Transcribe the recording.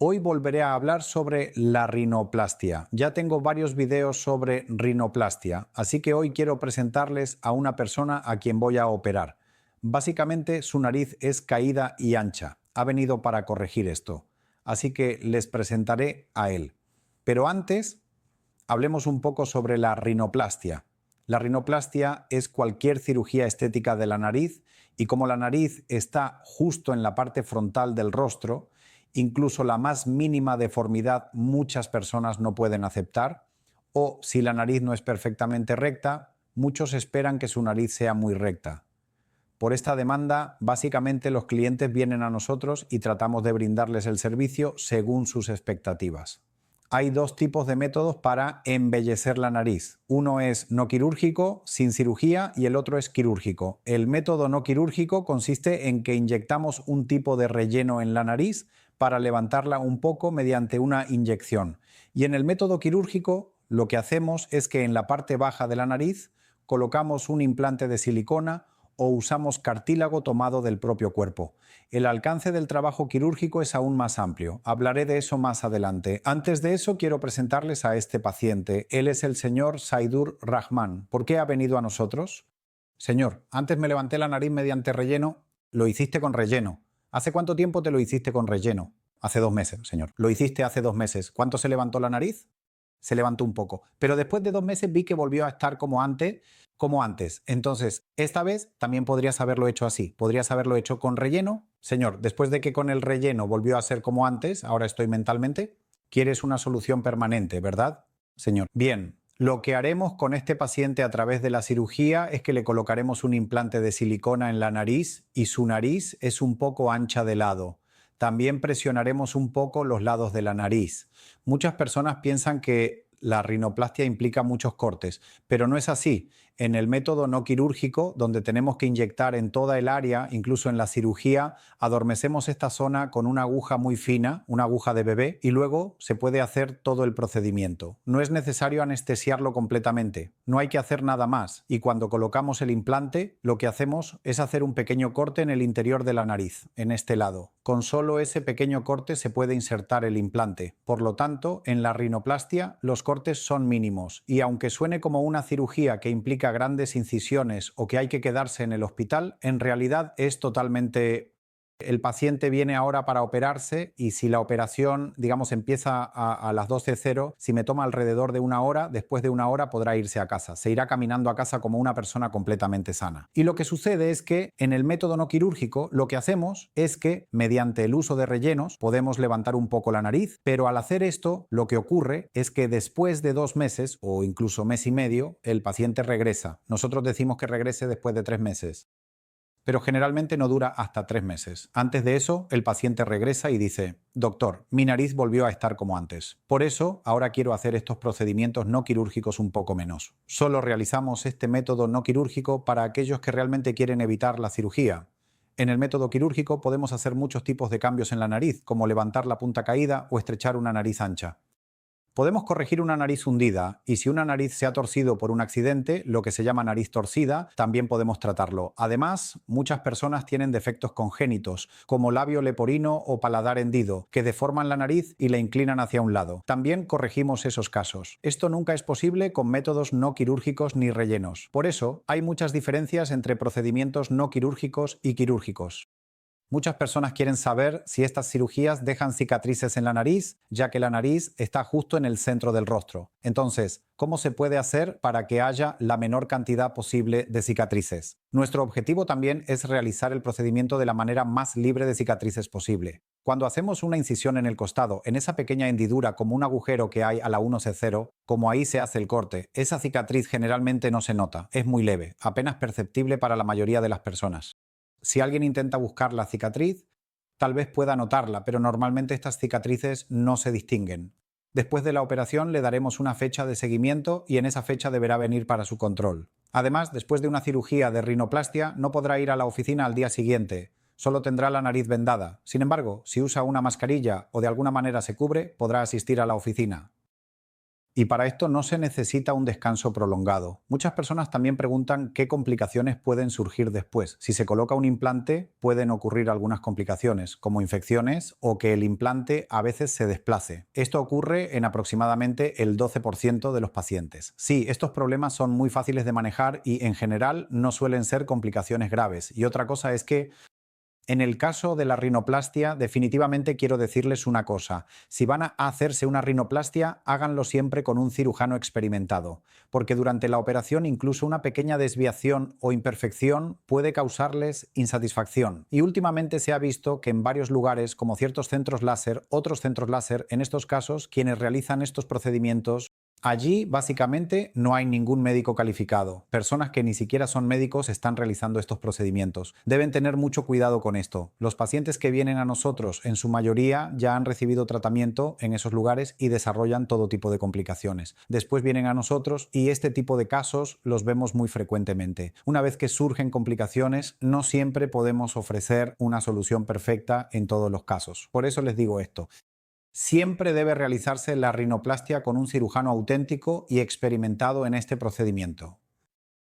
Hoy volveré a hablar sobre la rinoplastia. Ya tengo varios videos sobre rinoplastia, así que hoy quiero presentarles a una persona a quien voy a operar. Básicamente su nariz es caída y ancha. Ha venido para corregir esto. Así que les presentaré a él. Pero antes, hablemos un poco sobre la rinoplastia. La rinoplastia es cualquier cirugía estética de la nariz y como la nariz está justo en la parte frontal del rostro, incluso la más mínima deformidad muchas personas no pueden aceptar, o si la nariz no es perfectamente recta, muchos esperan que su nariz sea muy recta. Por esta demanda, básicamente los clientes vienen a nosotros y tratamos de brindarles el servicio según sus expectativas. Hay dos tipos de métodos para embellecer la nariz. Uno es no quirúrgico, sin cirugía, y el otro es quirúrgico. El método no quirúrgico consiste en que inyectamos un tipo de relleno en la nariz para levantarla un poco mediante una inyección. Y en el método quirúrgico, lo que hacemos es que en la parte baja de la nariz colocamos un implante de silicona o usamos cartílago tomado del propio cuerpo. El alcance del trabajo quirúrgico es aún más amplio. Hablaré de eso más adelante. Antes de eso, quiero presentarles a este paciente. Él es el señor Saidur Rahman. ¿Por qué ha venido a nosotros? Señor, antes me levanté la nariz mediante relleno. Lo hiciste con relleno. ¿Hace cuánto tiempo te lo hiciste con relleno? Hace 2 meses, señor. Lo hiciste hace 2 meses. ¿Cuánto se levantó la nariz? Se levantó un poco. Pero después de 2 meses vi que volvió a estar como antes. Entonces, esta vez también podrías haberlo hecho así. Podrías haberlo hecho con relleno. Señor, después de que con el relleno volvió a ser como antes, ahora estoy mentalmente, quieres una solución permanente, ¿verdad? Señor. Bien, lo que haremos con este paciente a través de la cirugía es que le colocaremos un implante de silicona en la nariz y su nariz es un poco ancha de lado. También presionaremos un poco los lados de la nariz. Muchas personas piensan que la rinoplastia implica muchos cortes, pero no es así. En el método no quirúrgico, donde tenemos que inyectar en toda el área, incluso en la cirugía, adormecemos esta zona con una aguja muy fina, una aguja de bebé, y luego se puede hacer todo el procedimiento. No es necesario anestesiarlo completamente, no hay que hacer nada más. Y cuando colocamos el implante, lo que hacemos es hacer un pequeño corte en el interior de la nariz, en este lado. Con solo ese pequeño corte se puede insertar el implante. Por lo tanto, en la rinoplastia los cortes son mínimos y aunque suene como una cirugía que implica grandes incisiones o que hay que quedarse en el hospital, en realidad es totalmente... El paciente viene ahora para operarse y si la operación, digamos, empieza a las 12:00, si me toma alrededor de 1 hora, después de 1 hora podrá irse a casa. Se irá caminando a casa como una persona completamente sana. Y lo que sucede es que en el método no quirúrgico lo que hacemos es que mediante el uso de rellenos podemos levantar un poco la nariz, pero al hacer esto lo que ocurre es que después de 2 meses o incluso mes y medio el paciente regresa. Nosotros decimos que regrese después de 3 meses. Pero generalmente no dura hasta 3 meses. Antes de eso, el paciente regresa y dice: doctor, mi nariz volvió a estar como antes. Por eso, ahora quiero hacer estos procedimientos no quirúrgicos un poco menos. Solo realizamos este método no quirúrgico para aquellos que realmente quieren evitar la cirugía. En el método quirúrgico podemos hacer muchos tipos de cambios en la nariz, como levantar la punta caída o estrechar una nariz ancha. Podemos corregir una nariz hundida y si una nariz se ha torcido por un accidente, lo que se llama nariz torcida, también podemos tratarlo. Además, muchas personas tienen defectos congénitos, como labio leporino o paladar hendido, que deforman la nariz y la inclinan hacia un lado. También corregimos esos casos. Esto nunca es posible con métodos no quirúrgicos ni rellenos. Por eso, hay muchas diferencias entre procedimientos no quirúrgicos y quirúrgicos. Muchas personas quieren saber si estas cirugías dejan cicatrices en la nariz, ya que la nariz está justo en el centro del rostro. Entonces, ¿cómo se puede hacer para que haya la menor cantidad posible de cicatrices? Nuestro objetivo también es realizar el procedimiento de la manera más libre de cicatrices posible. Cuando hacemos una incisión en el costado, en esa pequeña hendidura como un agujero que hay a la 1C0, como ahí se hace el corte, esa cicatriz generalmente no se nota, es muy leve, apenas perceptible para la mayoría de las personas. Si alguien intenta buscar la cicatriz, tal vez pueda notarla, pero normalmente estas cicatrices no se distinguen. Después de la operación le daremos una fecha de seguimiento y en esa fecha deberá venir para su control. Además, después de una cirugía de rinoplastia no podrá ir a la oficina al día siguiente, solo tendrá la nariz vendada. Sin embargo, si usa una mascarilla o de alguna manera se cubre, podrá asistir a la oficina. Y para esto no se necesita un descanso prolongado. Muchas personas también preguntan qué complicaciones pueden surgir después. Si se coloca un implante, pueden ocurrir algunas complicaciones, como infecciones o que el implante a veces se desplace. Esto ocurre en aproximadamente el 12% de los pacientes. Sí, estos problemas son muy fáciles de manejar y en general no suelen ser complicaciones graves. Y otra cosa es que en el caso de la rinoplastia, definitivamente quiero decirles una cosa. Si van a hacerse una rinoplastia, háganlo siempre con un cirujano experimentado, porque durante la operación incluso una pequeña desviación o imperfección puede causarles insatisfacción. Y últimamente se ha visto que en varios lugares, como ciertos centros láser, otros centros láser, en estos casos, quienes realizan estos procedimientos, allí, básicamente, no hay ningún médico calificado. Personas que ni siquiera son médicos están realizando estos procedimientos. Deben tener mucho cuidado con esto. Los pacientes que vienen a nosotros, en su mayoría, ya han recibido tratamiento en esos lugares y desarrollan todo tipo de complicaciones. Después vienen a nosotros y este tipo de casos los vemos muy frecuentemente. Una vez que surgen complicaciones, no siempre podemos ofrecer una solución perfecta en todos los casos. Por eso les digo esto. Siempre debe realizarse la rinoplastia con un cirujano auténtico y experimentado en este procedimiento.